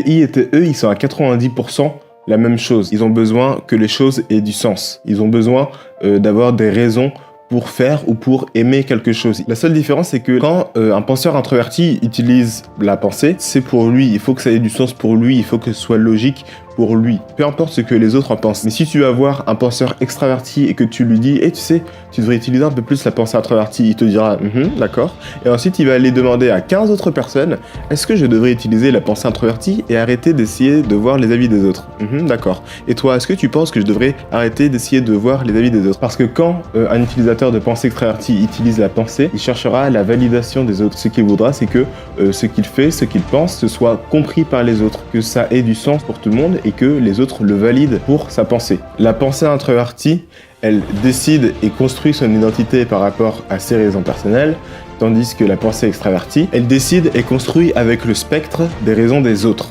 TI et TE, ils sont à 90% la même chose. Ils ont besoin que les choses aient du sens. Ils ont besoin d'avoir des raisons pour faire ou pour aimer quelque chose. La seule différence, c'est que quand un penseur introverti utilise la pensée, c'est pour lui. Il faut que ça ait du sens pour lui. Il faut que ce soit logique pour lui. Peu importe ce que les autres en pensent. Mais si tu vas voir un penseur extraverti et que tu lui dis « Eh, tu sais, tu devrais utiliser un peu plus la pensée introvertie », il te dira « D'accord ». Et ensuite, il va aller demander à 15 autres personnes « Est-ce que je devrais utiliser la pensée introvertie et arrêter d'essayer de voir les avis des autres ?» D'accord. Et toi, est-ce que tu penses que je devrais arrêter d'essayer de voir les avis des autres? Parce que quand un utilisateur de pensée extravertie utilise la pensée, il cherchera la validation des autres. Ce qu'il voudra, c'est que ce qu'il fait, ce qu'il pense, ce soit compris par les autres, que ça ait du sens pour tout le monde et que les autres le valident pour sa pensée. La pensée introvertie, elle décide et construit son identité par rapport à ses raisons personnelles, tandis que la pensée extravertie, elle décide et construit avec le spectre des raisons des autres.